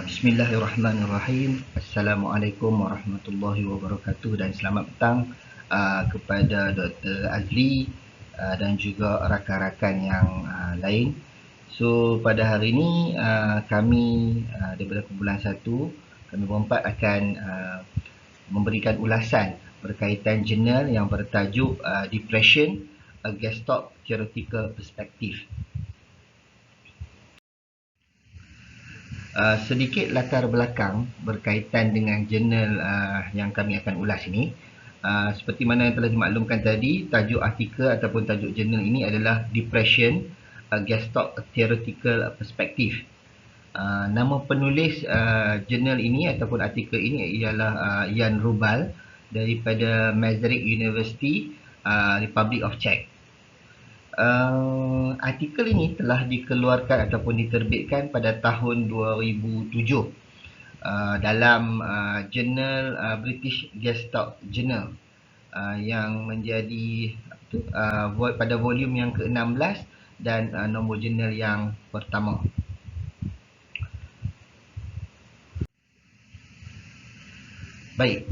Bismillahirrahmanirrahim. Assalamualaikum warahmatullahi wabarakatuh dan selamat petang kepada Dr. Azli dan juga rakan-rakan yang lain. So pada hari ini kami daripada kumpulan 1, kami berempat akan memberikan ulasan berkaitan jurnal yang bertajuk Depression, a Gestalt Theoretical Perspective. Sedikit latar belakang berkaitan dengan jurnal yang kami akan ulas ini. Seperti mana yang telah dimaklumkan tadi, tajuk artikel ataupun tajuk jurnal ini adalah Depression, a Gestalt Theoretical Perspective. Nama penulis jurnal ini ataupun artikel ini ialah Jan Rubal daripada Maastricht University, Republic of Czech. Artikel ini telah dikeluarkan ataupun diterbitkan pada tahun 2007 dalam jurnal British Gestalt Journal yang menjadi pada volume yang ke-16 dan nombor jurnal yang pertama. Baik,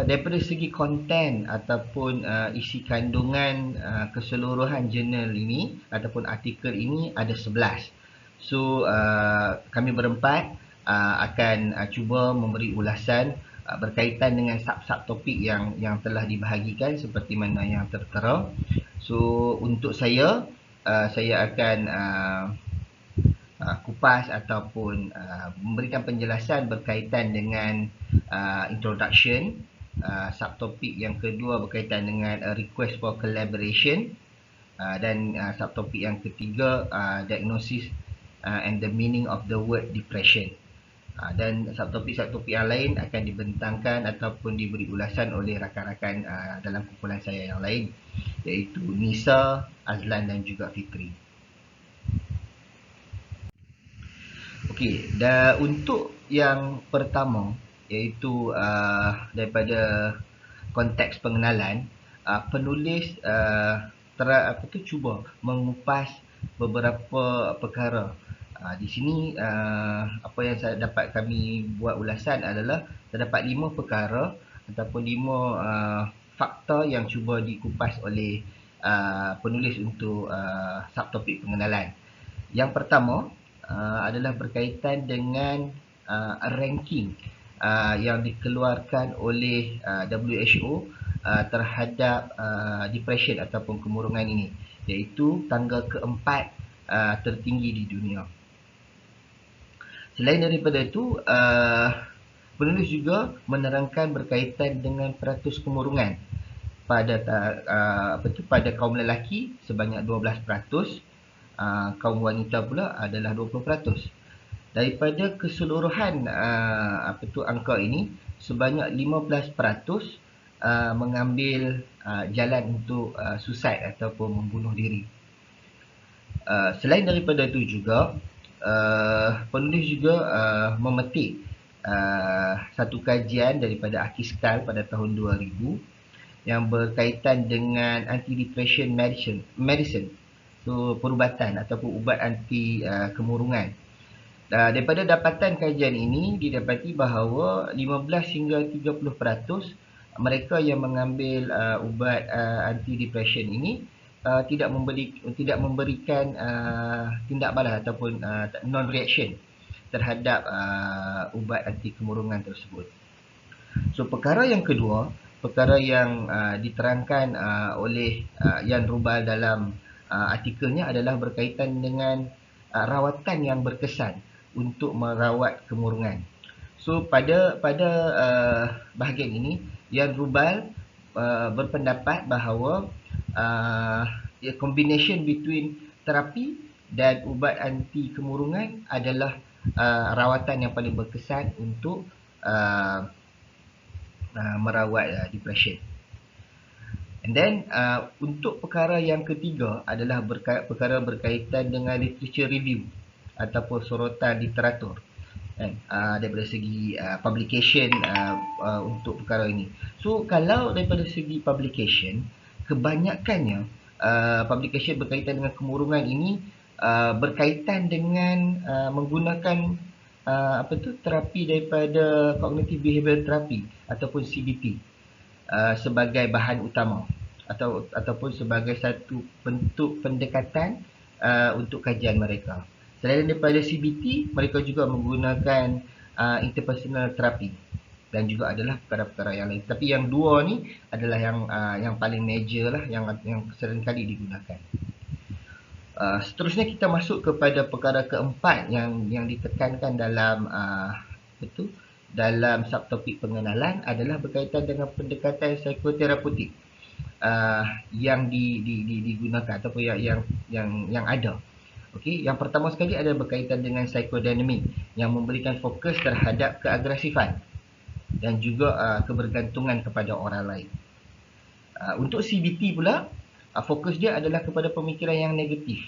daripada segi konten ataupun isi kandungan keseluruhan jurnal ini ataupun artikel ini ada 11. So, kami berempat akan cuba memberi ulasan berkaitan dengan sub-sub topik yang telah dibahagikan seperti mana yang tertera. So, untuk saya akan kupas ataupun memberikan penjelasan berkaitan dengan introduction, subtopik yang kedua berkaitan dengan request for collaboration, dan subtopik yang ketiga diagnosis and the meaning of the word depression. Dan subtopik-subtopik yang lain akan dibentangkan ataupun diberi ulasan oleh rakan-rakan dalam kumpulan saya yang lain, iaitu Nisa, Azlan dan juga Fikri. Okey, dan untuk yang pertama iaitu daripada konteks pengenalan, penulis cuba mengupas beberapa perkara. Di sini apa yang saya dapat kami buat ulasan adalah terdapat 5 perkara ataupun 5 fakta yang cuba dikupas oleh penulis untuk subtopik pengenalan. Yang pertama adalah berkaitan dengan ranking yang dikeluarkan oleh WHO terhadap depression ataupun kemurungan ini, iaitu tangga keempat tertinggi di dunia. Selain daripada itu, penulis juga menerangkan berkaitan dengan peratus kemurungan pada kaum lelaki sebanyak 12%, kaum wanita pula adalah 20%. Daripada keseluruhan angka ini, sebanyak 15% mengambil jalan untuk suicide ataupun membunuh diri. Selain daripada itu juga, penulis juga memetik satu kajian daripada Akiskal pada tahun 2000 yang berkaitan dengan anti-depression medicine. So, perubatan ataupun ubat anti kemurungan. Daripada dapatan kajian ini didapati bahawa 15 hingga 30% mereka yang mengambil ubat anti depression ini tidak memberikan tindak balas ataupun non reaction terhadap ubat anti kemurungan tersebut. So, perkara yang kedua, perkara yang diterangkan oleh Jan Rubal dalam artikelnya adalah berkaitan dengan rawatan yang berkesan untuk merawat kemurungan. So pada bahagian ini, Jan Rubal berpendapat bahawa combination between terapi dan ubat anti kemurungan adalah rawatan yang paling berkesan untuk merawat depression. And then untuk perkara yang ketiga adalah perkara berkaitan dengan literature review ataupun sorotan literatur daripada segi publication untuk perkara ini. So kalau daripada segi publication, kebanyakannya publication berkaitan dengan kemurungan ini berkaitan dengan menggunakan terapi daripada cognitive behavioral therapy ataupun CBT sebagai bahan utama ataupun sebagai satu bentuk pendekatan untuk kajian mereka. Selain daripada CBT, mereka juga menggunakan interpersonal therapy dan juga adalah perkara-perkara yang lain. Tapi yang dua ni adalah yang paling major lah, yang sering kali digunakan. Seterusnya kita masuk kepada perkara keempat yang ditekankan dalam dalam subtopik pengenalan adalah berkaitan dengan pendekatan psikoterapeutik yang digunakan ataupun yang ada. Okey, yang pertama sekali ada berkaitan dengan psikodinamik yang memberikan fokus terhadap keagresifan dan juga kebergantungan kepada orang lain. Untuk CBT pula, fokus dia adalah kepada pemikiran yang negatif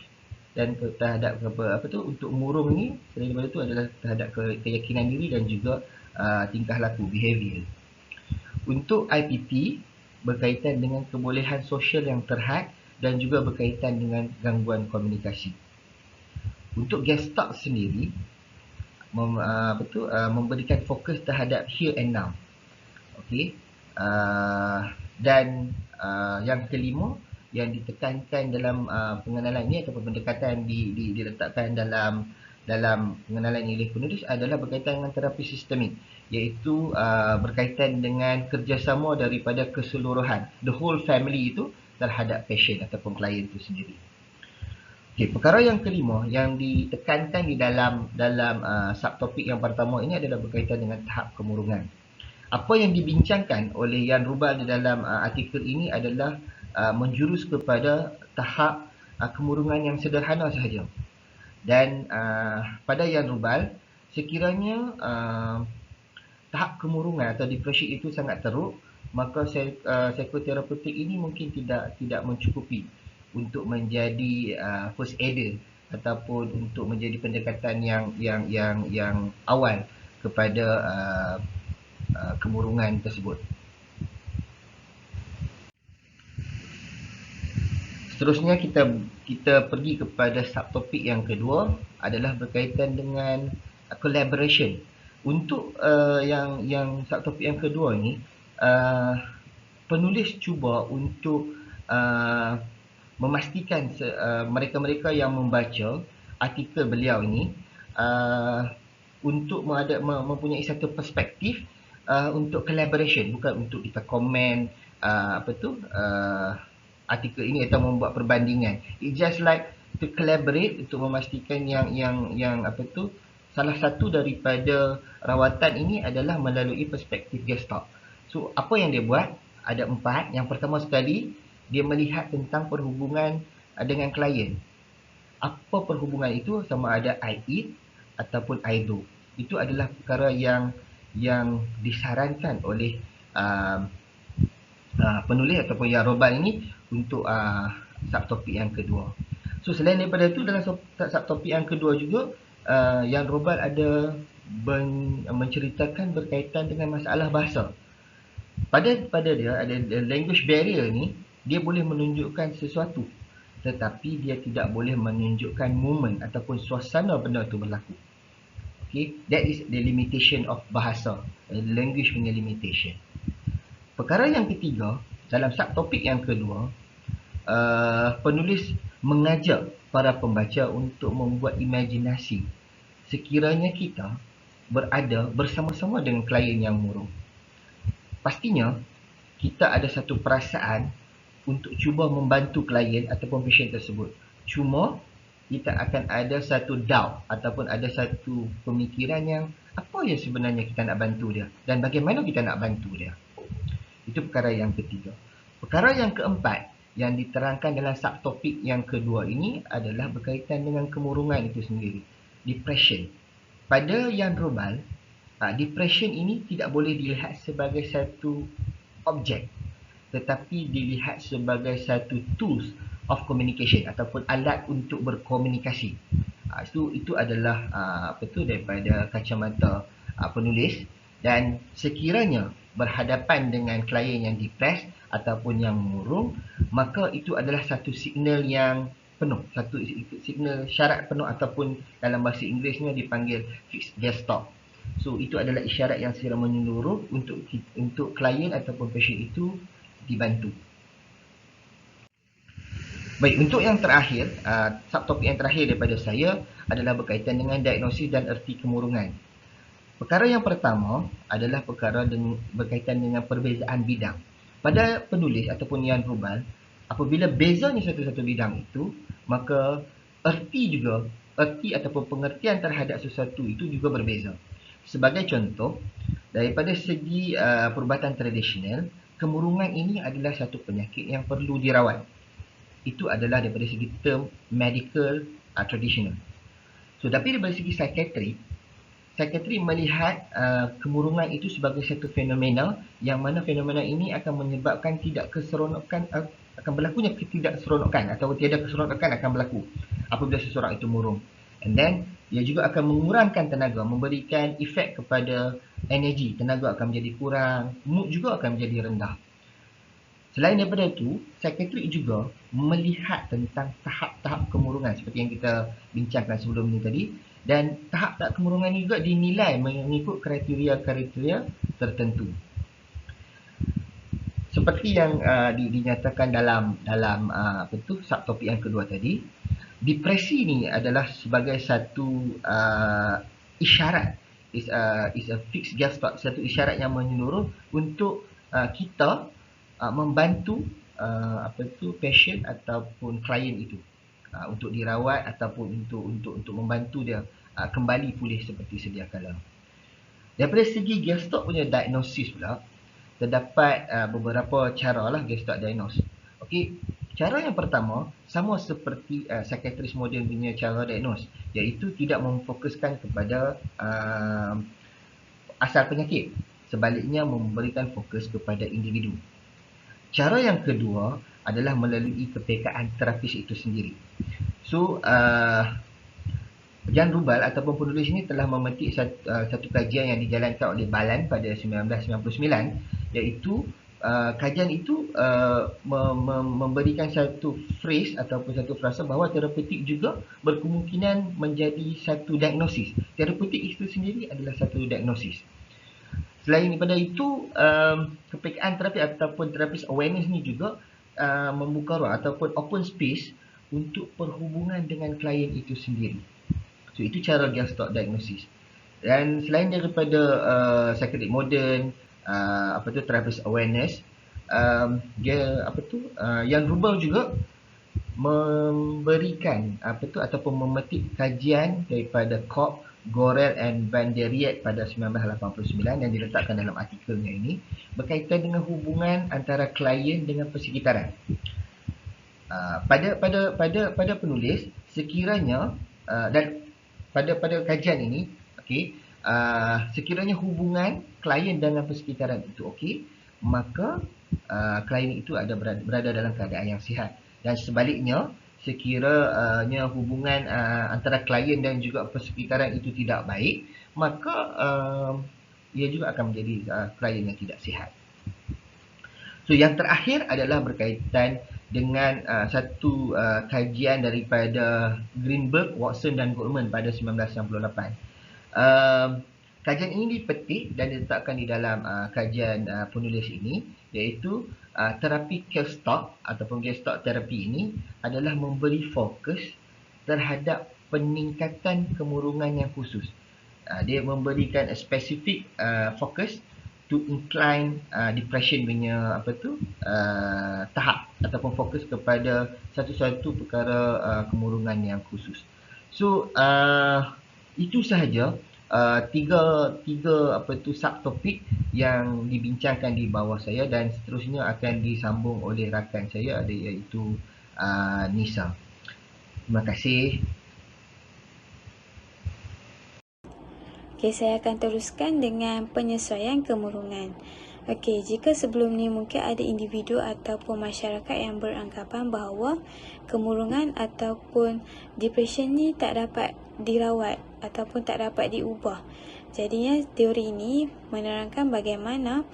dan terhadap untuk murung ni, selain daripada itu adalah terhadap keyakinan diri dan juga tingkah laku, behavior. Untuk IPP berkaitan dengan kebolehan sosial yang terhad dan juga berkaitan dengan gangguan komunikasi. Untuk Gestalt sendiri memberikan fokus terhadap here and now. Okey. Dan yang kelima yang ditekankan dalam pengenalan ini ataupun pendekatan diletakkan dalam pengenalan ini oleh penulis adalah berkaitan dengan terapi sistemik, iaitu berkaitan dengan kerjasama daripada keseluruhan, the whole family itu terhadap pasien ataupun klien itu sendiri. Okay, perkara yang kelima yang ditekankan di dalam subtopik yang pertama ini adalah berkaitan dengan tahap kemurungan. Apa yang dibincangkan oleh Jan Rubal di dalam artikel ini adalah menjurus kepada tahap kemurungan yang sederhana sahaja. Dan pada Jan Rubal, sekiranya tahap kemurungan atau depresi itu sangat teruk, maka psikoterapeutik ini mungkin tidak mencukupi untuk menjadi first aider ataupun untuk menjadi pendekatan yang awal kepada kemurungan tersebut. Seterusnya kita pergi kepada subtopik yang kedua adalah berkaitan dengan collaboration. Untuk yang subtopik yang kedua ni, penulis cuba untuk memastikan mereka-mereka yang membaca artikel beliau ini untuk mempunyai satu perspektif untuk collaboration, bukan untuk kita komen artikel ini atau membuat perbandingan. It just like to collaborate untuk memastikan yang salah satu daripada rawatan ini adalah melalui perspektif Gestalt. So apa yang dia buat? Ada 4. Yang pertama sekali, dia melihat tentang perhubungan dengan klien. Apa perhubungan itu? Sama ada I eat ataupun I do. Itu adalah perkara yang disarankan oleh penulis ataupun Jan Rubal ini untuk subtopik yang kedua. So selain daripada itu, dalam subtopik yang kedua juga Jan Rubal ada menceritakan berkaitan dengan masalah bahasa. Pada dia ada language barrier ni, dia boleh menunjukkan sesuatu, tetapi dia tidak boleh menunjukkan moment ataupun suasana benda itu berlaku. Okay, that is the limitation of bahasa, language punya limitation. Perkara yang ketiga, dalam subtopik yang kedua, penulis mengajak para pembaca untuk membuat imajinasi sekiranya kita berada bersama-sama dengan klien yang murung. Pastinya, kita ada satu perasaan untuk cuba membantu klien ataupun pasien tersebut. Cuma, kita akan ada satu doubt ataupun ada satu pemikiran yang apa yang sebenarnya kita nak bantu dia dan bagaimana kita nak bantu dia. Itu perkara yang ketiga. Perkara yang keempat yang diterangkan dalam subtopik yang kedua ini adalah berkaitan dengan kemurungan itu sendiri. Depression. Pada Jan Rubal, depression ini tidak boleh dilihat sebagai satu objek, tetapi dilihat sebagai satu tools of communication ataupun alat untuk berkomunikasi. Itu adalah daripada kacamata penulis. Dan sekiranya berhadapan dengan klien yang depres ataupun yang murung, maka itu adalah satu signal yang penuh, satu signal syarat penuh, ataupun dalam bahasa Inggerisnya dipanggil fixed gas stop. So itu adalah isyarat yang secara menyeluruh untuk klien ataupun pasien itu dibantu. Baik, untuk yang terakhir, subtopik yang terakhir daripada saya adalah berkaitan dengan diagnosis dan erti kemurungan. Perkara yang pertama adalah perkara berkaitan dengan perbezaan bidang. Pada penulis ataupun Jan Rubal, apabila bezanya satu-satu bidang itu, maka erti ataupun pengertian terhadap sesuatu itu juga berbeza. Sebagai contoh, daripada segi perubatan tradisional, kemurungan ini adalah satu penyakit yang perlu dirawat. Itu adalah daripada segi term medical traditional. So, tapi daripada segi psikiatri melihat kemurungan itu sebagai satu fenomena yang mana fenomena ini akan menyebabkan akan berlakunya ketidakseronokan atau tiada keseronokan akan berlaku apabila seseorang itu murung. And then ia juga akan mengurangkan tenaga, memberikan efek kepada energi, tenaga akan menjadi kurang, mood juga akan menjadi rendah. Selain daripada itu, psikiatri juga melihat tentang tahap-tahap kemurungan seperti yang kita bincangkan sebelum ini tadi, dan tahap-tahap kemurungan ini juga dinilai mengikut kriteria-kriteria tertentu. Seperti yang dinyatakan dalam subtopik yang kedua tadi, depresi ini adalah sebagai satu isyarat, is a fixed gas stop, satu isyarat yang menyeluruh untuk kita membantu pasien ataupun klien itu untuk dirawat ataupun untuk membantu dia kembali pulih seperti sedia kala. Daripada segi gas stop punya diagnosis pula, terdapat beberapa cara lah gas stop diagnosis. Okey, cara yang pertama sama seperti psikiatris moden punya cara diagnosis, iaitu tidak memfokuskan kepada asal penyakit, sebaliknya memberikan fokus kepada individu. Cara yang kedua adalah melalui kepekaan terapis itu sendiri. So, Jan Rubal ataupun penulis ini telah memetik satu kajian yang dijalankan oleh Balan pada 1999, iaitu kajian itu memberikan satu phrase ataupun satu frasa bahawa terapeutik juga berkemungkinan menjadi satu diagnosis. Terapeutik itu sendiri adalah satu diagnosis. Selain daripada itu, kepekaan terapi ataupun terapis awareness ni juga membuka ruang ataupun open space untuk perhubungan dengan klien itu sendiri. So, itu cara gas stop diagnosis. Dan selain daripada psychedelic modern, terapis awareness, Jan Rubal juga memberikan ataupun memetik kajian daripada Kopp, Gorel and Van der Riet pada 1989 yang diletakkan dalam artikelnya ini berkaitan dengan hubungan antara klien dengan persekitaran. Pada penulis, sekiranya dan pada kajian ini, sekiranya hubungan klien dengan persekitaran itu okey, maka klien itu berada dalam keadaan yang sihat. Dan sebaliknya, sekiranya hubungan antara klien dan juga persekitaran itu tidak baik, maka ia juga akan menjadi klien yang tidak sihat. So, yang terakhir adalah berkaitan dengan satu kajian daripada Greenberg, Watson dan Goldman pada 1998. Kajian ini dipetik dan diletakkan di dalam kajian penulis ini, iaitu terapi gas stop ataupun gas stop terapi ini adalah memberi fokus terhadap peningkatan kemurungan yang khusus. Dia memberikan spesifik fokus to incline depression punya tahap ataupun fokus kepada satu-satu perkara kemurungan yang khusus. So, itu sahaja tiga subtopik yang dibincangkan di bawah saya, dan seterusnya akan disambung oleh rakan saya iaitu Nisa. Terima kasih. Okey, saya akan teruskan dengan penyesuaian kemurungan. Okey, jika sebelum ni mungkin ada individu ataupun masyarakat yang beranggapan bahawa kemurungan ataupun depression ni tak dapat dirawat ataupun tak dapat diubah. Jadinya teori ini menerangkan bagaimana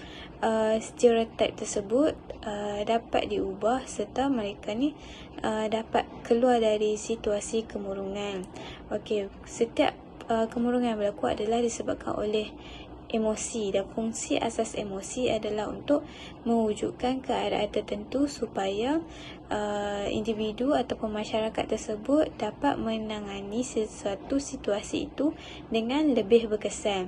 stereotip tersebut dapat diubah serta mereka ni dapat keluar dari situasi kemurungan. Okey, setiap kemurungan berlaku adalah disebabkan oleh emosi, dan fungsi asas emosi adalah untuk mewujudkan keadaan tertentu supaya individu ataupun masyarakat tersebut dapat menangani sesuatu situasi itu dengan lebih berkesan.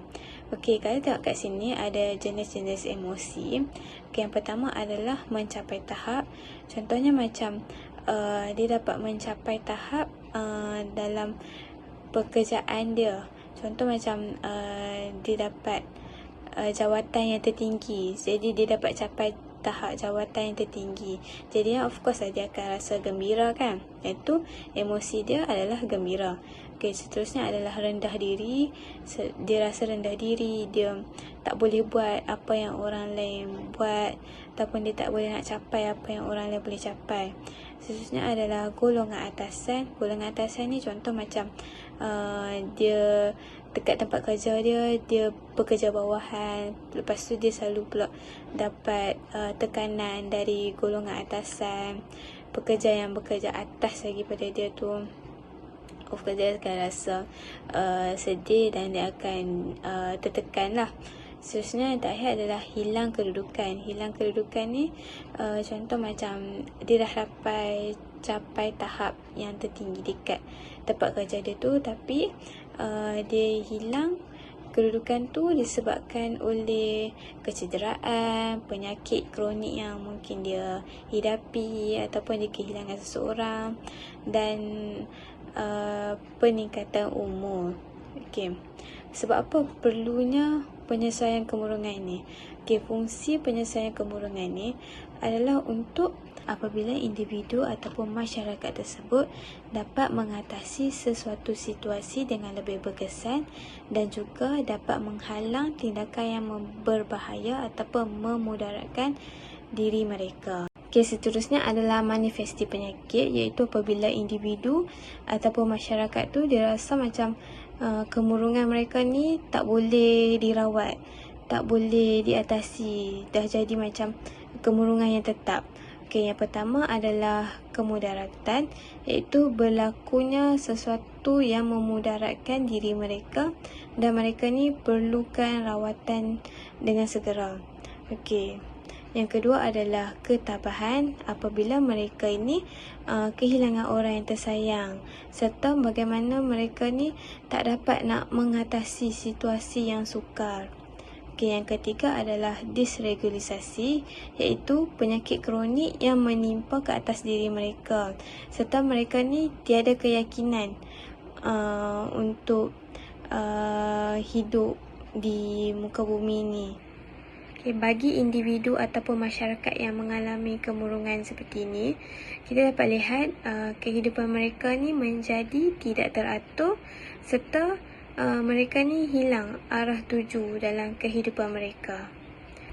Okey, kalau tengok kat sini ada jenis-jenis emosi. Okay, yang pertama adalah mencapai tahap. Contohnya macam dia dapat mencapai tahap dalam pekerjaan dia. Contoh macam dia dapat jawatan yang tertinggi, jadi dia dapat capai tahap jawatan yang tertinggi. Jadi of course dia akan rasa gembira kan. Iaitu emosi dia adalah gembira. Okey, seterusnya adalah rendah diri. Dia rasa rendah diri, dia tak boleh buat apa yang orang lain buat, ataupun dia tak boleh nak capai apa yang orang lain boleh capai. Seterusnya adalah golongan atasan. Golongan atasan ni contoh macam dia dekat tempat kerja dia pekerja bawahan, lepas tu dia selalu pula dapat tekanan dari golongan atasan. Pekerja yang bekerja atas lagi pada dia tu, of course dia akan rasa sedih dan dia akan tertekan lah. Seterusnya yang terakhir adalah hilang kedudukan. Hilang kedudukan ni contoh macam dia dah capai tahap yang tertinggi dekat tempat kerja dia tu, tapi dia hilang kedudukan tu disebabkan oleh kecederaan, penyakit kronik yang mungkin dia hidapi, ataupun dia kehilangan seseorang, dan peningkatan umur. Okey, sebab apa perlunya penyelesaian kemurungan ini? Okey, fungsi penyelesaian kemurungan ini adalah untuk apabila individu ataupun masyarakat tersebut dapat mengatasi sesuatu situasi dengan lebih berkesan dan juga dapat menghalang tindakan yang berbahaya ataupun memudaratkan diri mereka. Okey, seterusnya adalah manifesti penyakit, iaitu apabila individu ataupun masyarakat tu dia rasa macam kemurungan mereka ni tak boleh dirawat, tak boleh diatasi, dah jadi macam kemurungan yang tetap. Okey, yang pertama adalah kemudaratan, iaitu berlakunya sesuatu yang memudaratkan diri mereka dan mereka ni perlukan rawatan dengan segera. Okey, yang kedua adalah ketabahan, apabila mereka ini kehilangan orang yang tersayang, serta bagaimana mereka ni tak dapat nak mengatasi situasi yang sukar. Okay, yang ketiga adalah disregulasi, iaitu penyakit kronik yang menimpa ke atas diri mereka, serta mereka ni tiada keyakinan untuk hidup di muka bumi ni. Okay, bagi individu ataupun masyarakat yang mengalami kemurungan seperti ini, kita dapat lihat kehidupan mereka ni menjadi tidak teratur, serta mereka ni hilang arah tuju dalam kehidupan mereka.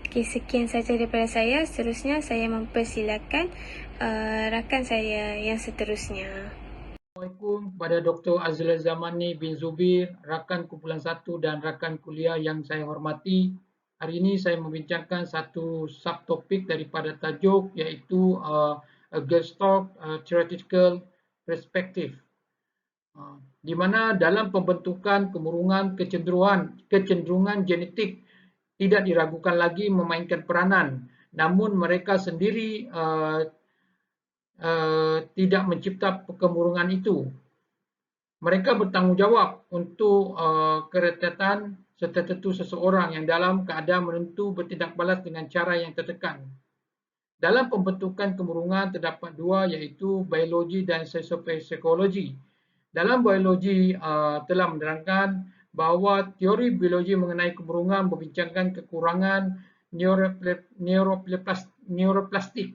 Okay, sekian saja daripada saya. Seterusnya saya mempersilakan rakan saya yang seterusnya. Assalamualaikum kepada Dr. Azlan Zamani bin Zubir, rakan kumpulan 1 dan rakan kuliah yang saya hormati. Hari ini saya membincangkan satu subtopik daripada tajuk, iaitu Gestalt Theoretical Perspective, di mana dalam pembentukan kemurungan kecenderungan genetik tidak diragukan lagi memainkan peranan, namun mereka sendiri tidak mencipta kemurungan itu. Mereka bertanggungjawab untuk keretatan tertentu seseorang yang dalam keadaan menentu bertindak balas dengan cara yang tertekan. Dalam pembentukan kemurungan terdapat dua, iaitu biologi dan psikologi. Dalam biologi telah menerangkan bahawa teori biologi mengenai kemurungan membincangkan kekurangan neuroplastik,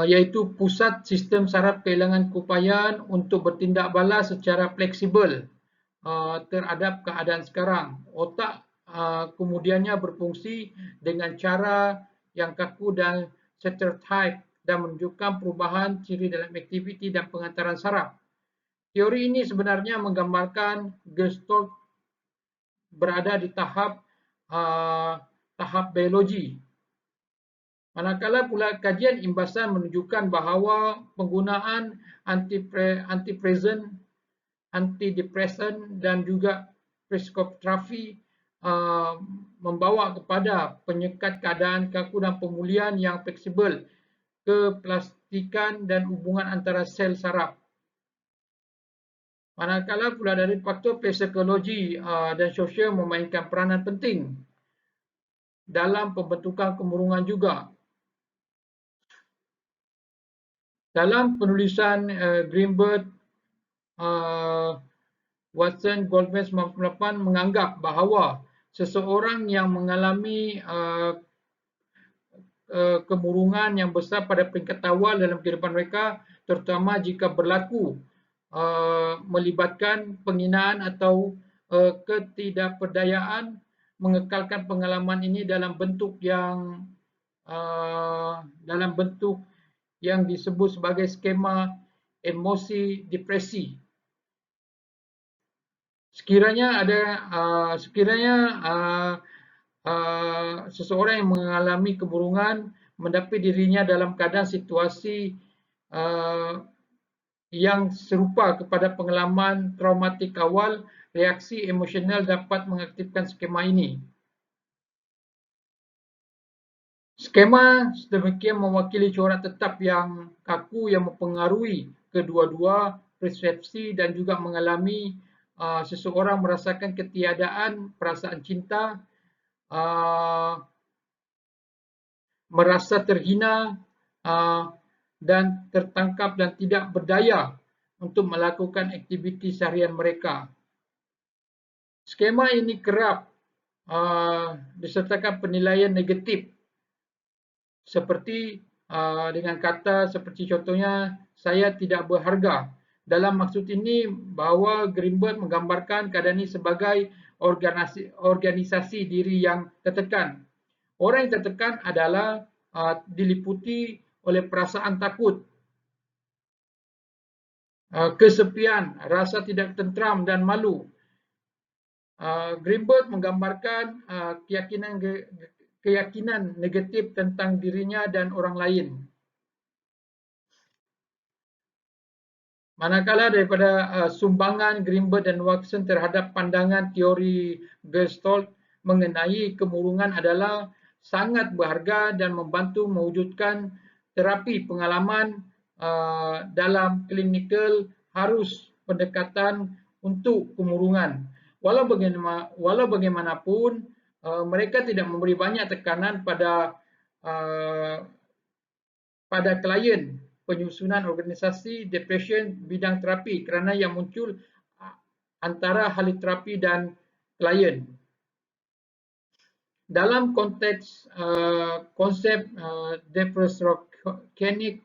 iaitu pusat sistem saraf kehilangan keupayaan untuk bertindak balas secara fleksibel terhadap keadaan sekarang. Otak kemudiannya berfungsi dengan cara yang kaku dan stereotip dan menunjukkan perubahan ciri dalam aktiviti dan pengantaran saraf. Teori ini sebenarnya menggambarkan Gestalt berada di tahap biologi. Manakala pula kajian imbasan menunjukkan bahawa penggunaan antidepresan, dan juga psikoterapi membawa kepada penyekat keadaan kaku dan pemulihan yang fleksibel, keplastikan dan hubungan antara sel saraf. Manakala pula dari faktor psikologi dan sosial memainkan peranan penting dalam pembentukan kemurungan juga. Dalam penulisan Greenberg, Watson, Goldman 1998 menganggap bahawa seseorang yang mengalami kemurungan yang besar pada peringkat awal dalam kehidupan mereka, terutama jika berlaku melibatkan penghinaan atau ketidakberdayaan, mengekalkan pengalaman ini dalam bentuk yang disebut sebagai skema emosi depresi. Sekiranya seseorang yang mengalami kemurungan mendapati dirinya dalam keadaan situasi yang serupa kepada pengalaman traumatik awal, reaksi emosional dapat mengaktifkan skema ini. Skema sedemikian mewakili corak tetap yang kaku yang mempengaruhi kedua-dua persepsi dan juga mengalami seseorang merasakan ketiadaan perasaan cinta, merasa terhina dan tertangkap dan tidak berdaya untuk melakukan aktiviti seharian mereka. Skema ini kerap disertakan penilaian negatif seperti dengan kata seperti contohnya saya tidak berharga. Dalam maksud ini bahawa Greenberg menggambarkan keadaan ini sebagai organisasi diri yang tertekan. Orang yang tertekan adalah diliputi oleh perasaan takut, kesepian, rasa tidak tenteram dan malu. Greenberg menggambarkan keyakinan negatif tentang dirinya dan orang lain. Manakala daripada sumbangan Greenberg dan Watson terhadap pandangan teori Gestalt mengenai kemurungan adalah sangat berharga dan membantu mewujudkan terapi pengalaman dalam klinikal harus pendekatan untuk kemurungan. Walau bagaimanapun, mereka tidak memberi banyak tekanan pada klien penyusunan organisasi depression bidang terapi kerana yang muncul antara ahli terapi dan klien. Dalam konteks konsep depresogenic,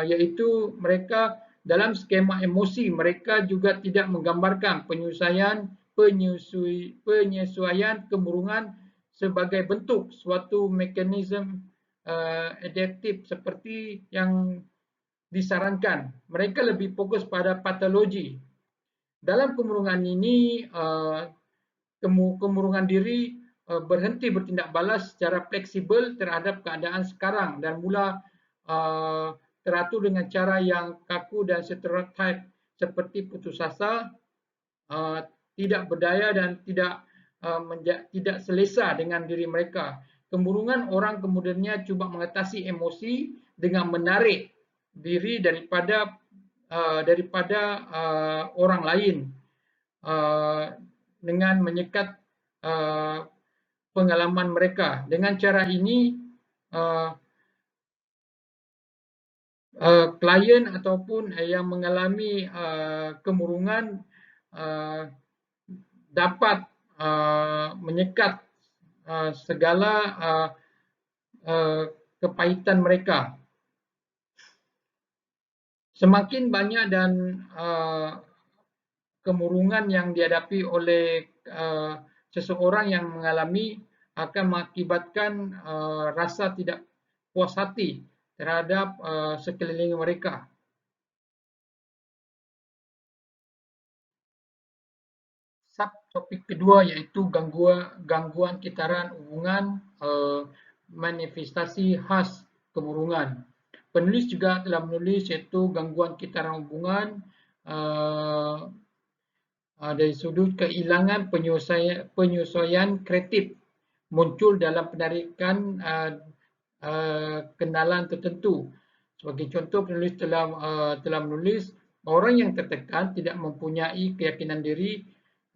iaitu mereka dalam skema emosi mereka juga tidak menggambarkan penyesuaian kemurungan sebagai bentuk suatu mekanisme adaptif seperti yang disarankan. Mereka lebih fokus pada patologi. Dalam kemurungan ini, kemurungan diri berhenti bertindak balas secara fleksibel terhadap keadaan sekarang dan mula teratur dengan cara yang kaku dan stereotip seperti putus asa, tidak berdaya dan tidak selesa dengan diri mereka. Kemurungan orang kemudiannya cuba mengatasi emosi dengan menarik diri daripada orang lain dengan menyekat pengalaman mereka. Dengan cara ini, klien ataupun yang mengalami kemurungan dapat menyekat segala kepahitan mereka. Semakin banyak dan kemurungan yang dihadapi oleh seseorang yang mengalami akan mengakibatkan rasa tidak puas hati terhadap sekeliling mereka. topik kedua iaitu gangguan kitaran hubungan, manifestasi khas kemurungan. Penulis juga telah menulis iaitu gangguan kitaran hubungan dari sudut kehilangan penyesuaian kreatif muncul dalam penarikan kenalan tertentu. Sebagai contoh, penulis telah menulis orang yang tertekan tidak mempunyai keyakinan diri,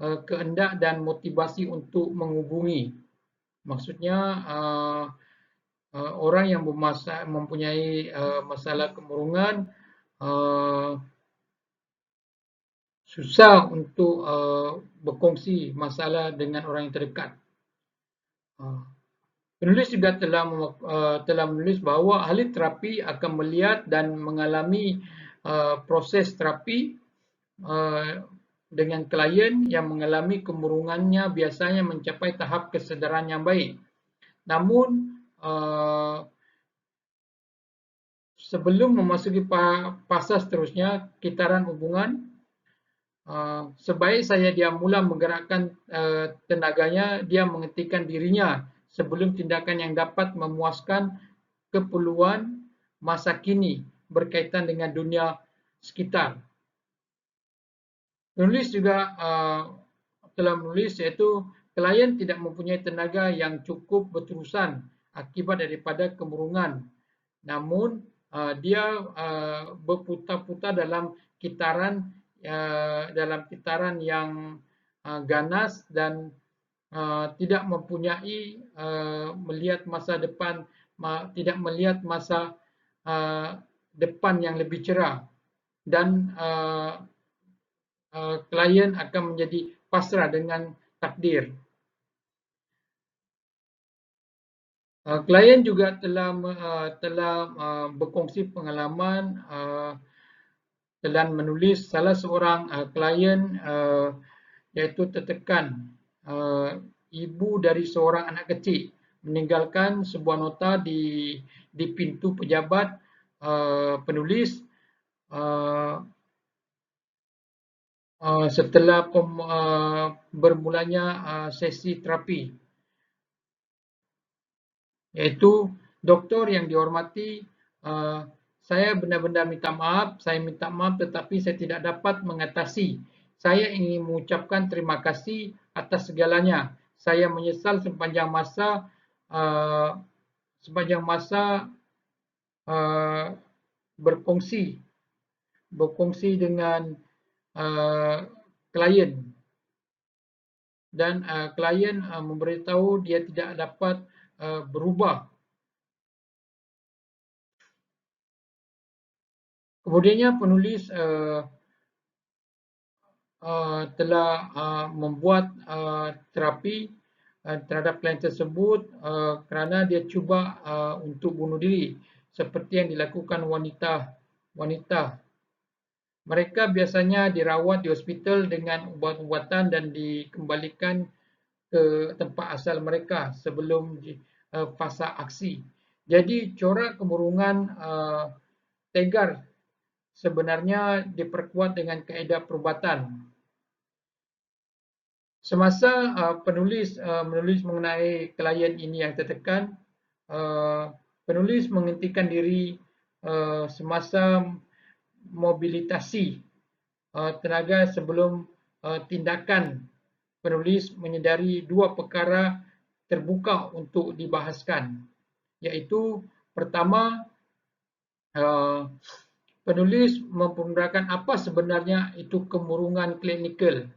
kehendak dan motivasi untuk menghubungi. Maksudnya orang yang mempunyai masalah kemurungan susah untuk berkongsi masalah dengan orang yang terdekat. Penulis juga telah menulis bahawa ahli terapi akan melihat dan mengalami proses terapi dengan klien yang mengalami kemurungannya biasanya mencapai tahap kesedaran yang baik. Namun sebelum memasuki fasa seterusnya, kitaran hubungan, sebaik dia mula menggerakkan tenaganya, dia menghentikan dirinya sebelum tindakan yang dapat memuaskan keperluan masa kini berkaitan dengan dunia sekitar. Penulis juga telah menulis iaitu klien tidak mempunyai tenaga yang cukup berterusan akibat daripada kemurungan. Namun dia berputar-putar dalam kitaran yang ganas dan tidak mempunyai melihat masa depan, tidak melihat masa depan yang lebih cerah, dan klien akan menjadi pasrah dengan takdir. Klien juga telah berkongsi pengalaman dan menulis salah seorang klien iaitu tertekan. Ibu dari seorang anak kecil meninggalkan sebuah nota di pintu pejabat penulis setelah bermulanya sesi terapi, iaitu, "Doktor yang dihormati, saya benar-benar minta maaf. Saya minta maaf tetapi saya tidak dapat mengatasi. Saya ingin mengucapkan terima kasih atas segalanya. Saya menyesal sepanjang masa berkongsi dengan klien, dan klien memberitahu dia tidak dapat berubah." Kemudiannya penulis telah membuat terapi terhadap klien tersebut kerana dia cuba untuk bunuh diri seperti yang dilakukan wanita. Mereka biasanya dirawat di hospital dengan ubat-ubatan dan dikembalikan ke tempat asal mereka sebelum fasa aksi. Jadi corak kemurungan tegar sebenarnya diperkuat dengan kaedah perubatan. Semasa penulis menulis mengenai klien ini yang tertekan, penulis menghentikan diri semasa mobilisasi tenaga sebelum tindakan. Penulis menyedari dua perkara terbuka untuk dibahaskan, iaitu pertama, penulis mempermudahkan apa sebenarnya itu kemurungan klinikal.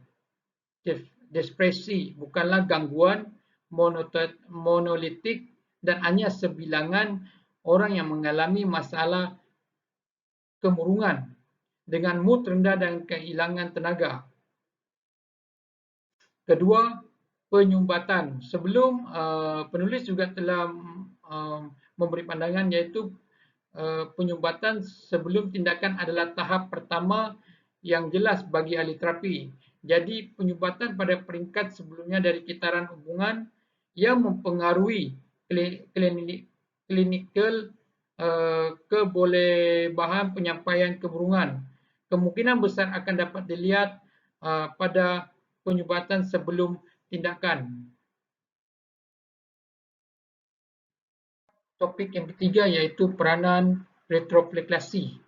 Depresi bukanlah gangguan monolitik dan hanya sebilangan orang yang mengalami masalah kemurungan dengan mood rendah dan kehilangan tenaga. Kedua, penyumbatan. Sebelum penulis juga telah memberi pandangan iaitu penyumbatan sebelum tindakan adalah tahap pertama yang jelas bagi ahli terapi. Jadi penyumbatan pada peringkat sebelumnya dari kitaran hubungan yang mempengaruhi klinikal kebolehan penyampaian kemurungan kemungkinan besar akan dapat dilihat pada penyubatan sebelum tindakan. Topik yang ketiga iaitu peranan retropleklasi.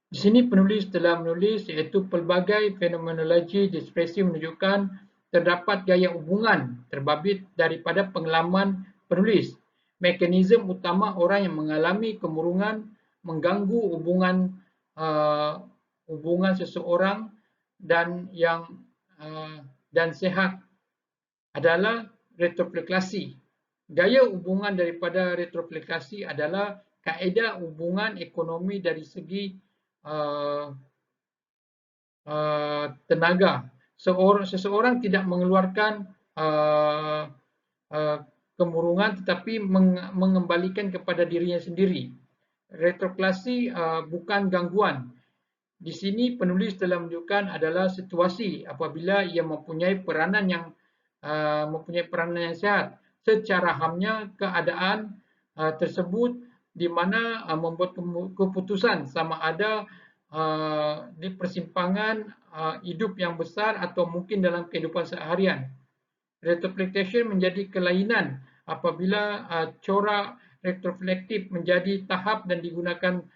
Di sini penulis telah menulis iaitu pelbagai fenomenologi diskresi menunjukkan terdapat gaya hubungan terbabit daripada pengalaman penulis. Mekanisme utama orang yang mengalami kemurungan mengganggu hubungan seseorang dan sehat adalah retropleklasi. Gaya hubungan daripada retropleklasi adalah kaedah hubungan ekonomi dari segi tenaga. Seseorang tidak mengeluarkan kemurungan tetapi mengembalikan kepada dirinya sendiri. Retropleklasi bukan gangguan. Di sini penulis telah menunjukkan adalah situasi apabila ia mempunyai peranan yang sehat. Secara hamnya keadaan tersebut di mana membuat keputusan sama ada di persimpangan hidup yang besar atau mungkin dalam kehidupan seharian. Retropleklasi menjadi kelainan apabila corak retroflektif menjadi tahap dan digunakan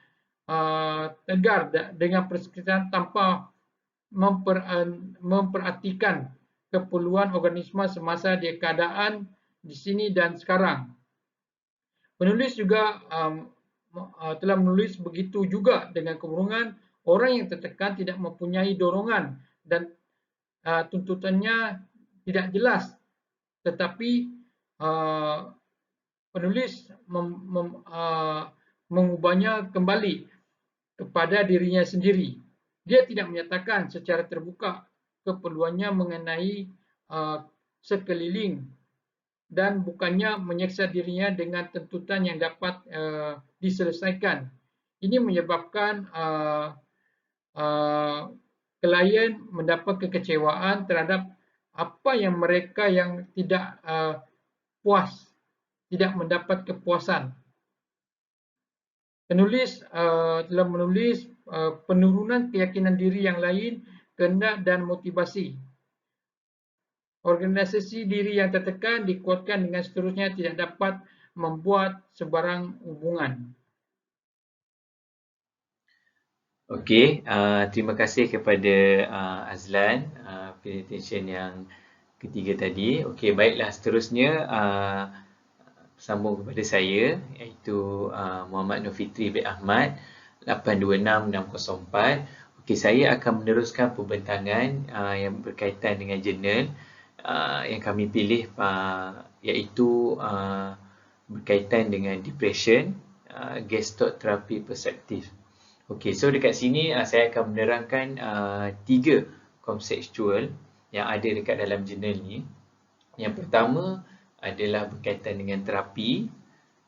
tegar dengan persekitaran tanpa memperhatikan keperluan organisma semasa dia keadaan di sini dan sekarang. Penulis juga telah menulis begitu juga dengan kemurungan, orang yang tertekan tidak mempunyai dorongan dan tuntutannya tidak jelas, tetapi penulis mengubahnya kembali kepada dirinya sendiri. Dia tidak menyatakan secara terbuka keperluannya mengenai sekeliling dan bukannya menyeksa dirinya dengan tuntutan yang dapat diselesaikan. Ini menyebabkan klien mendapat kekecewaan terhadap apa yang mereka yang tidak puas, tidak mendapat kepuasan. Penulis telah menulis penurunan keyakinan diri yang lain, kehendak dan motivasi. Organisasi diri yang tertekan dikuatkan dengan seterusnya tidak dapat membuat sebarang hubungan. Okey, terima kasih kepada Azlan presentation yang ketiga tadi. Okey, baiklah, seterusnya sambung kepada saya iaitu Muhammad Nur Fitri bin Ahmad 826604. Okey, saya akan meneruskan pembentangan yang berkaitan dengan jurnal yang kami pilih iaitu berkaitan dengan depression, gestalt terapi perseptif. Okey, so dekat sini saya akan menerangkan 3 konseptual yang ada dekat dalam jurnal ni. Yang pertama adalah berkaitan dengan terapi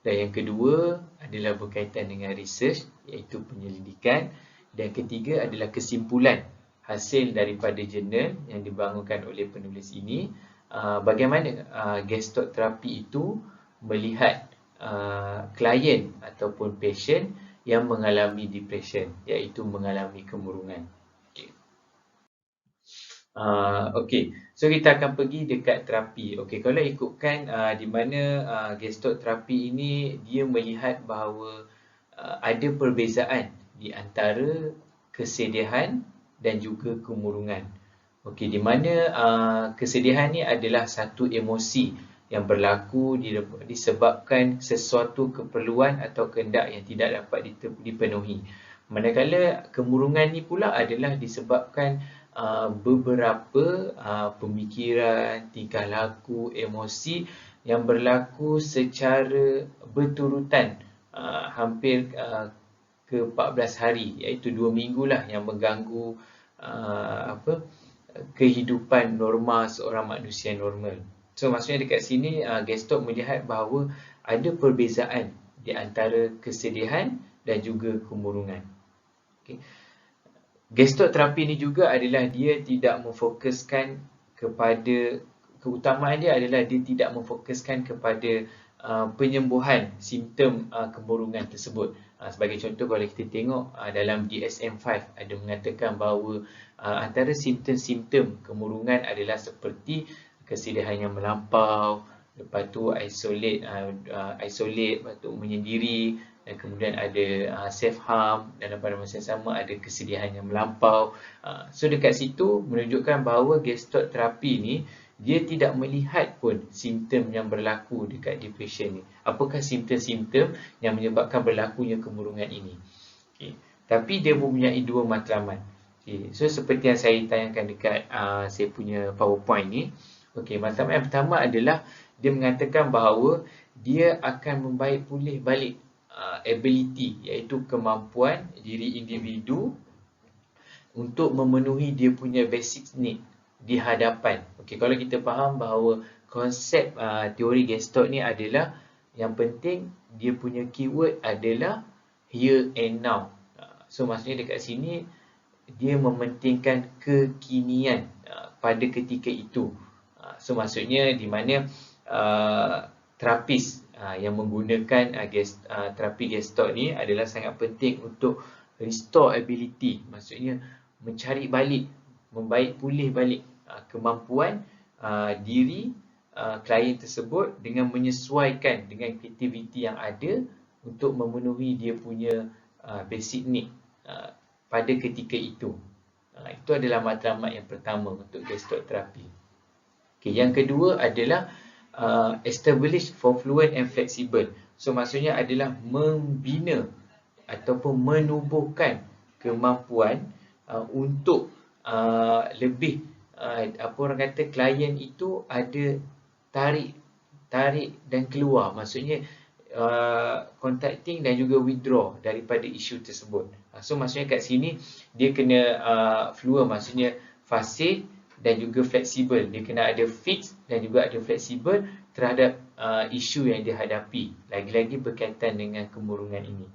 dan yang kedua adalah berkaitan dengan research iaitu penyelidikan dan ketiga adalah kesimpulan hasil daripada jurnal yang dibangunkan oleh penulis ini, bagaimana gestalt terapi itu melihat klien ataupun pasien yang mengalami depression iaitu mengalami kemurungan. Okey, so kita akan pergi dekat terapi. Okey, kalau ikutkan di mana gestalt terapi ini dia melihat bahawa ada perbezaan di antara kesedihan dan juga kemurungan. Okey, di mana kesedihan ni adalah satu emosi yang berlaku disebabkan sesuatu keperluan atau kehendak yang tidak dapat dipenuhi. Manakala kemurungan ni pula adalah disebabkan beberapa pemikiran, tingkah laku, emosi yang berlaku secara berturutan hampir ke 14 hari iaitu 2 minggu lah yang mengganggu kehidupan normal seorang manusia normal. So maksudnya dekat sini Gestalt melihat bahawa ada perbezaan di antara kesedihan dan juga kemurungan. Okay. Gestalt terapi ni juga adalah dia tidak memfokuskan kepada, keutamaan dia adalah dia tidak memfokuskan kepada penyembuhan simptom kemurungan tersebut. Sebagai contoh, kalau kita tengok dalam DSM-5 ada mengatakan bahawa antara simptom-simptom kemurungan adalah seperti kesedihan yang melampau, lepas tu isolate, lepas tu menyendiri, dan kemudian ada self-harm, dan pada masa yang sama ada kesedihan yang melampau. So dekat situ menunjukkan bahawa gestalt terapi ni dia tidak melihat pun simptom yang berlaku dekat depression ni. Apakah simptom-simptom yang menyebabkan berlakunya kemurungan ini. Okay. Tapi dia mempunyai dua matlamat. Okay. So seperti yang saya tayangkan dekat saya punya PowerPoint ni. Okay. Matlamat yang pertama adalah dia mengatakan bahawa dia akan membaik pulih balik ability, iaitu kemampuan diri individu untuk memenuhi dia punya basic need di hadapan. Okey, kalau kita faham bahawa konsep teori Gestalt ni adalah yang penting dia punya keyword adalah here and now. So maksudnya dekat sini dia mementingkan kekinian pada ketika itu. So maksudnya di mana terapis yang menggunakan terapi Gestalt ni adalah sangat penting untuk restore ability, maksudnya mencari balik, membaik pulih balik kemampuan diri klien tersebut dengan menyesuaikan dengan aktiviti yang ada untuk memenuhi dia punya basic need pada ketika itu. Itu adalah matlamat yang pertama untuk Gestalt terapi. Okay, yang kedua adalah establish for fluent and flexible. So maksudnya adalah membina ataupun menubuhkan kemampuan untuk lebih apa orang kata klien itu ada tarik dan keluar, maksudnya contacting dan juga withdraw daripada isu tersebut. So maksudnya kat sini dia kena fluent, maksudnya fasih dan juga fleksibel. Dia kena ada fix dan juga ada fleksibel terhadap isu yang dihadapi, lagi-lagi berkaitan dengan kemurungan ini.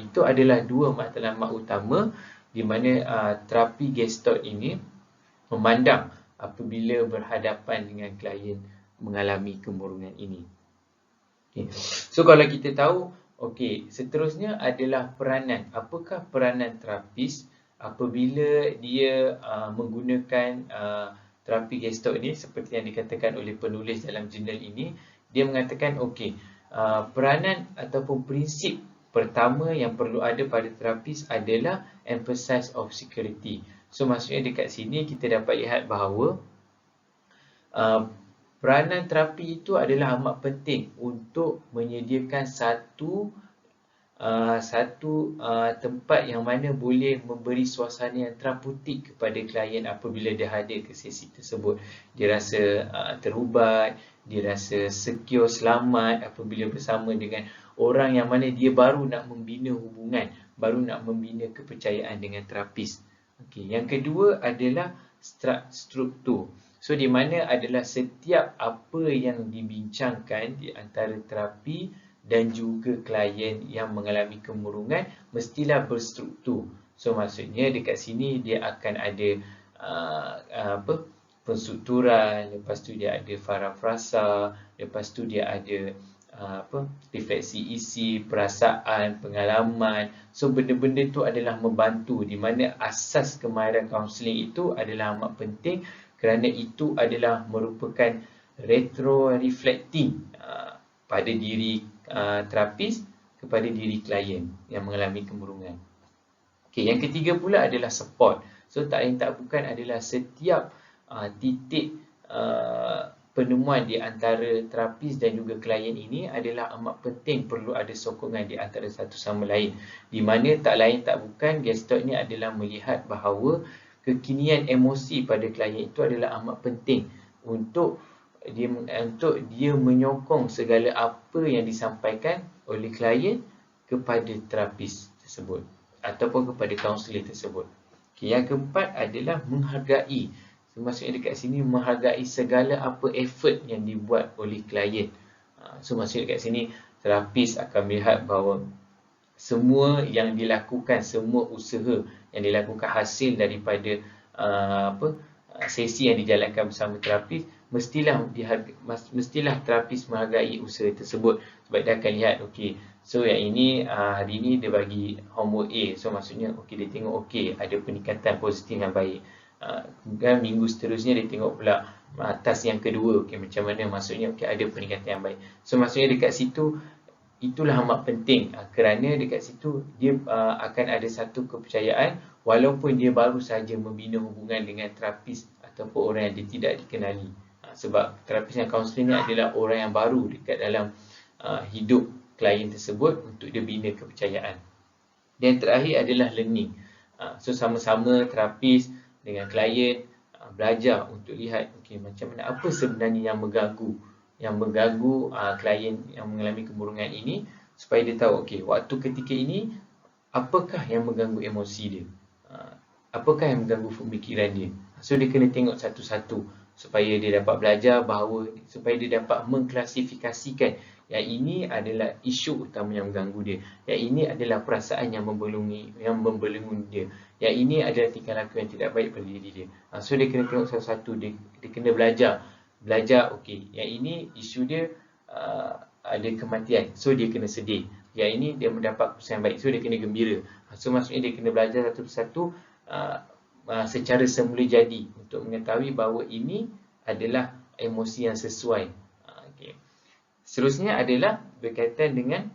Itu adalah dua matlamat utama di mana terapi Gestalt ini memandang apabila berhadapan dengan klien mengalami kemurungan ini. Okay. So kalau kita tahu, okay, seterusnya adalah peranan. Apakah peranan terapis apabila dia menggunakan terapi Gestalt ini seperti yang dikatakan oleh penulis dalam jurnal ini? Dia mengatakan, okay, peranan ataupun prinsip pertama yang perlu ada pada terapis adalah emphasis of security. So maksudnya dekat sini kita dapat lihat bahawa peranan terapi itu adalah amat penting untuk menyediakan satu tempat yang mana boleh memberi suasana yang teraputik kepada klien apabila dia hadir ke sesi tersebut. Dia rasa terubat, dia rasa secure, selamat apabila bersama dengan orang yang mana dia baru nak membina hubungan, baru nak membina kepercayaan dengan terapis. Okay. Yang kedua adalah struktur. So di mana adalah setiap apa yang dibincangkan di antara terapi dan juga klien yang mengalami kemurungan mestilah berstruktur. So maksudnya dekat sini dia akan ada penstrukturan, lepas tu dia ada parafrasa, lepas tu dia ada refleksi isi, perasaan, pengalaman. So benda-benda tu adalah membantu, di mana asas kemahiran kaunseling itu adalah amat penting kerana itu adalah merupakan retro-reflecting pada diri terapis kepada diri klien yang mengalami kemurungan. Okay, yang ketiga pula adalah support. So tak lain tak bukan adalah setiap titik penemuan di antara terapis dan juga klien ini adalah amat penting perlu ada sokongan di antara satu sama lain. Di mana tak lain tak bukan Gestalt ni adalah melihat bahawa kekinian emosi pada klien itu adalah amat penting untuk dia menyokong segala apa yang disampaikan oleh klien kepada terapis tersebut ataupun kepada kaunselor tersebut. Okay, yang keempat adalah menghargai. Maksudnya dekat sini menghargai segala apa effort yang dibuat oleh klien. So maksudnya dekat sini terapis akan melihat bahawa semua yang dilakukan, semua usaha yang dilakukan hasil daripada sesi yang dijalankan bersama terapis, mestilah terapis menghargai usaha tersebut. Sebab dia akan lihat, okey, So yang ini hari ini dia bagi homework A. So maksudnya okey, dia tengok okey ada peningkatan positif yang baik. Kemudian minggu seterusnya dia tengok pula task yang kedua, okey macam mana, maksudnya okey ada peningkatan yang baik. So maksudnya dekat situ itulah amat penting kerana dekat situ dia akan ada satu kepercayaan walaupun dia baru saja membina hubungan dengan terapis ataupun orang yang dia tidak dikenali. Sebab terapis yang kaunseling ni adalah orang yang baru dekat dalam hidup klien tersebut untuk dia bina kepercayaan. Dan terakhir adalah learning. So sama-sama terapis dengan klien belajar untuk lihat okey macam mana, apa sebenarnya yang mengganggu klien yang mengalami kemurungan ini, supaya dia tahu okey waktu ketika ini apakah yang mengganggu emosi dia, apakah yang mengganggu pemikiran dia. So dia kena tengok satu-satu supaya dia dapat belajar bahawa supaya dia dapat mengklasifikasikan yang ini adalah isu utama yang mengganggu dia, yang ini adalah perasaan yang membelenggu dia, yang ini adalah tingkah laku yang tidak baik pada diri dia. So dia kena tengok satu-satu, dia kena belajar okey yang ini isu dia ada kematian, so dia kena sedih. Yang ini dia mendapat keputusan yang baik, so dia kena gembira. So maksudnya dia kena belajar satu persatu secara semula jadi untuk mengetahui bahawa ini adalah emosi yang sesuai. Okay. Seterusnya adalah berkaitan dengan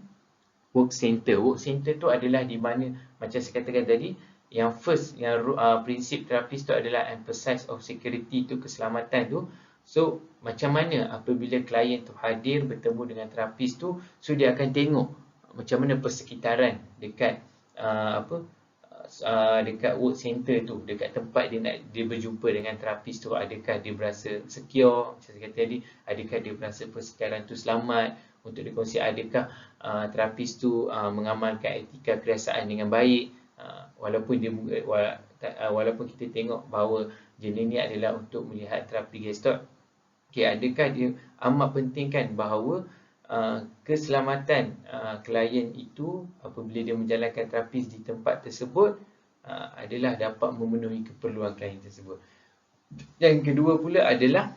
work center. Work center tu adalah di mana macam saya katakan tadi, yang first, yang prinsip terapis tu adalah emphasize of security tu, keselamatan tu. So macam mana apabila klien tu hadir bertemu dengan terapis tu, so dia akan tengok macam mana persekitaran dekat dekat work center tu, dekat tempat dia berjumpa dengan terapis tu, adakah dia berasa secure, macam saya kata tadi, adakah dia berasa persekitaran tu selamat untuk dikongsi, adakah terapis tu mengamalkan etika kebiasaan dengan baik, walaupun kita tengok bahawa jenis ni adalah untuk melihat terapi gestalt. Okay, adakah dia amat pentingkan bahawa keselamatan klien itu apabila dia menjalankan terapis di tempat tersebut adalah dapat memenuhi keperluan klien tersebut. Yang kedua pula adalah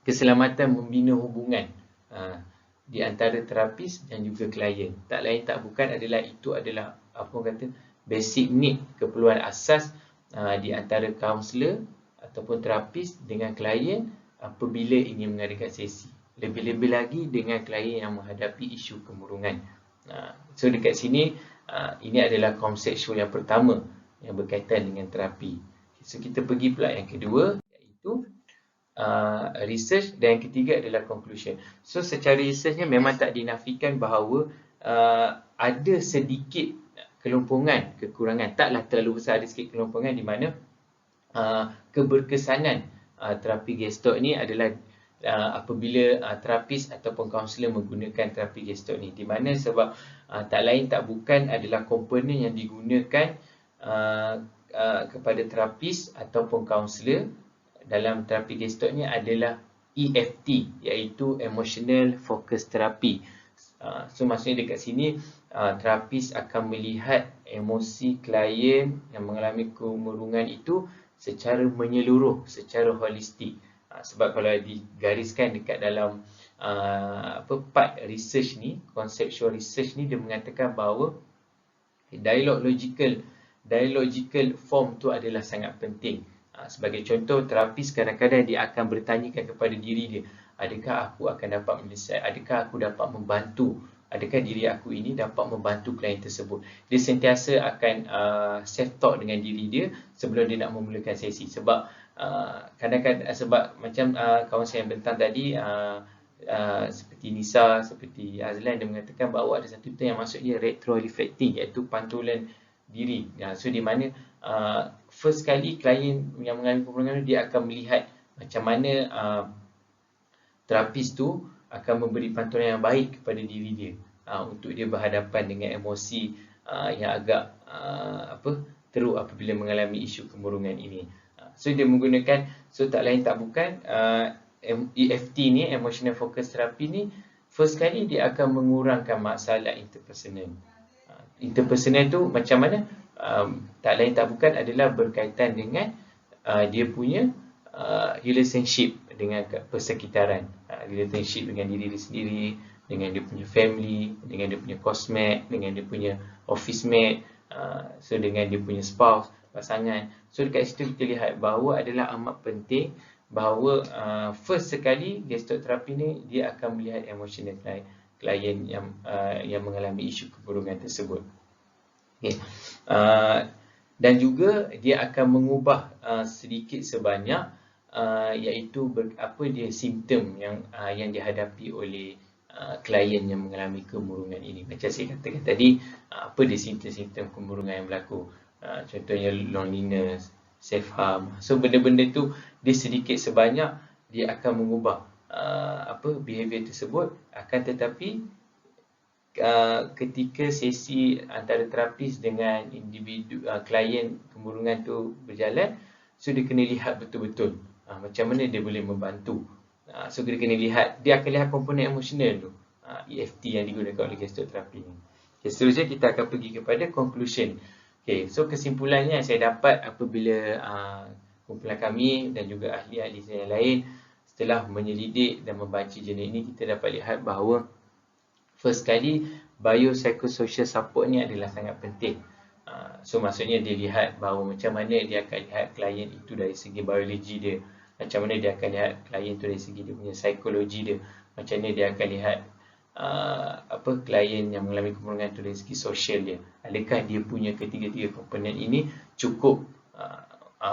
keselamatan membina hubungan di antara terapis dan juga klien. Tak lain tak bukan adalah itu adalah basic need, keperluan asas di antara kaunselor ataupun terapis dengan klien apabila ingin mengadakan sesi. Lebih-lebih lagi dengan klien yang menghadapi isu kemurungan. So dekat sini, ini adalah konseptual yang pertama yang berkaitan dengan terapi. So kita pergi pula yang kedua, iaitu research, dan yang ketiga adalah conclusion. So secara researchnya memang tak dinafikan bahawa ada sedikit kelompongan, kekurangan, taklah terlalu besar, ada sedikit kelompongan di mana keberkesanan terapi gestalt ni adalah apabila terapis ataupun kaunselor menggunakan terapi gestalt ni, di mana sebab tak lain tak bukan adalah komponen yang digunakan kepada terapis ataupun kaunselor dalam terapi gestalt ni adalah EFT, iaitu Emotional Focus Therapy. So maksudnya dekat sini terapis akan melihat emosi klien yang mengalami kemurungan itu secara menyeluruh, secara holistik. Sebab kalau digariskan dekat dalam part research ni, conceptual research ni, dia mengatakan bahawa dialogical form tu adalah sangat penting. Sebagai contoh, terapis kadang-kadang dia akan bertanyakan kepada diri dia, adakah aku akan dapat menyelesaikan, adakah aku dapat membantu, adakah diri aku ini dapat membantu klien tersebut. Dia sentiasa akan self-talk dengan diri dia sebelum dia nak memulakan sesi. Sebab kadang-kadang, sebab macam kawan saya yang bentang tadi, seperti Nisa, seperti Azlan, dia mengatakan bahawa ada satu term yang maksudnya retroreflecting, iaitu pantulan diri. So di mana first kali klien yang mengalami kemurungan dia akan melihat macam mana terapis tu akan memberi pantulan yang baik kepada diri dia untuk dia berhadapan dengan emosi yang agak teruk apabila mengalami isu kemurungan ini. So dia menggunakan, so tak lain tak bukan EFT ni, Emotional Focus Therapy ni, first kali dia akan mengurangkan masalah interpersonal. Interpersonal tu macam mana? Tak lain tak bukan adalah berkaitan dengan dia punya relationship dengan persekitaran, relationship dengan diri dia sendiri, dengan dia punya family, dengan dia punya cosmate, dengan dia punya office mate, so dengan dia punya spouse, pasangan. So dekat situ kita lihat bahawa adalah amat penting bahawa first sekali gestalt terapi ni dia akan melihat emotional klien yang mengalami isu kemurungan tersebut. Okay. Dan juga dia akan mengubah sedikit sebanyak iaitu apa dia simptom yang dihadapi oleh klien yang mengalami kemurungan ini. Macam saya katakan tadi, apa dia simptom-simptom kemurungan yang berlaku. Contohnya loneliness, self-harm. So benda-benda tu dia sedikit sebanyak dia akan mengubah behavior tersebut. Akan tetapi ketika sesi antara terapis dengan individu klien kemurungan tu berjalan, so dia kena lihat betul-betul macam mana dia boleh membantu. So dia kena lihat, dia akan lihat komponen emosional tu, EFT yang digunakan oleh gestalt terapi ni. Okay, seterusnya kita akan pergi kepada conclusion. Okay, so kesimpulannya yang saya dapat apabila kumpulan kami dan juga ahli-ahli yang lain setelah menyelidik dan membaca jurnal ini, kita dapat lihat bahawa first kali biopsychosocial support ni adalah sangat penting. So maksudnya dia lihat bahawa macam mana dia akan lihat klien itu dari segi biologi dia, macam mana dia akan lihat klien itu dari segi dia punya psikologi dia, macam mana dia akan lihat klien yang mengalami kemurungan itu dari segi sosial dia. Adakah dia punya ketiga-tiga komponen ini cukup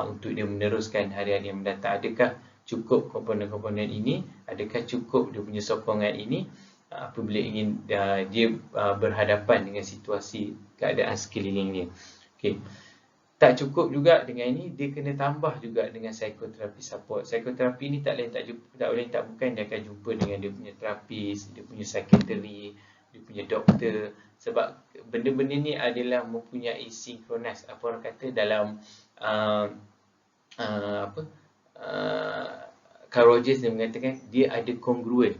untuk dia meneruskan hari-hari yang mendatang? Adakah cukup komponen-komponen ini? Adakah cukup dia punya sokongan ini apabila ingin dia berhadapan dengan situasi keadaan sekeliling dia? Okay. Tak cukup juga dengan ini, dia kena tambah juga dengan psikoterapi support. Psikoterapi ni tak bukan dia akan jumpa dengan dia punya terapis, dia punya secretary, dia punya doktor. Sebab benda-benda ni adalah mempunyai sinkronis, apa orang kata dalam Carl Rogers dia mengatakan dia ada kongruent.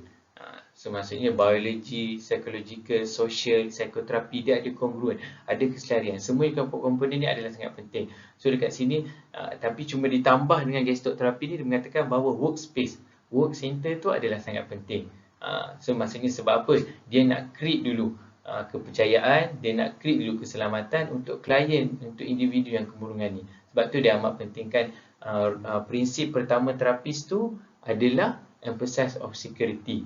So maksudnya biologi, psychological, social, psikoterapi dia ada kongruent, ada keselarian. Semua komponen ni adalah sangat penting. So dekat sini tapi cuma ditambah dengan gestalt terapi ni, dia mengatakan bahawa workspace, work center tu adalah sangat penting. So maksudnya sebab apa? Dia nak create dulu kepercayaan, dia nak create dulu keselamatan untuk klien, untuk individu yang kemurungan ni. Sebab tu dia amat pentingkan prinsip pertama terapis tu adalah emphasis of security.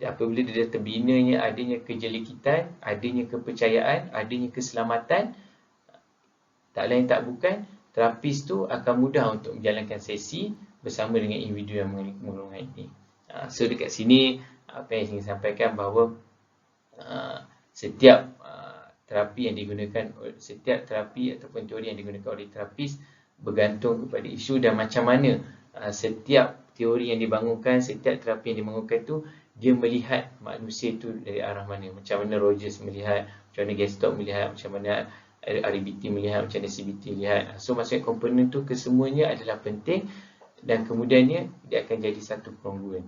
Apabila dia terbinanya adanya kejelikitan, adanya kepercayaan, adanya keselamatan, tak lain tak bukan, terapis tu akan mudah untuk menjalankan sesi bersama dengan individu yang mengalami kemurungan ini. So dekat sini apa yang saya ingin sampaikan bahawa setiap terapi yang digunakan, setiap terapi ataupun teori yang digunakan oleh terapis bergantung kepada isu dan macam mana setiap teori yang dibangunkan, setiap terapi yang dibangunkan tu dia melihat manusia itu dari arah mana. Macam mana Rogers melihat, macam mana Gestalt melihat, macam mana RBT melihat, macam mana CBT melihat. So maksudnya komponen tu kesemuanya adalah penting dan kemudiannya dia akan jadi satu kongruent.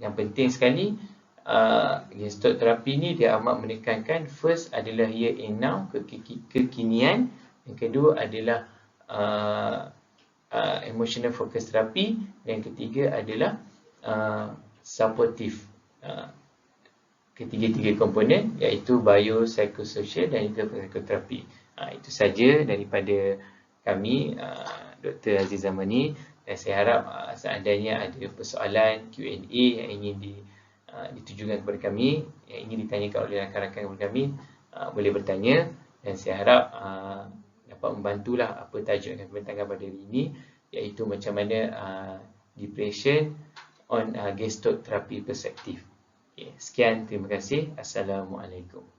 Yang penting sekali Gestalt terapi ni dia amat menekankan first adalah here and now, kekinian. Yang kedua adalah emotional focus therapy. Yang ketiga adalah supportive. Ketiga-tiga komponen iaitu biopsychosocial dan juga psikoterapi. Itu saja daripada kami, Dr. Aziz Zamani, dan saya harap seandainya ada persoalan Q&A yang ingin ditujukan kepada kami, yang ingin ditanyakan oleh rakan-rakan kepada kami, boleh bertanya, dan saya harap dapat membantulah apa tajuk yang kami bentangkan pada hari ini, iaitu macam mana depression on Gestalt therapy perspective. Okay, sekian, terima kasih. Assalamualaikum.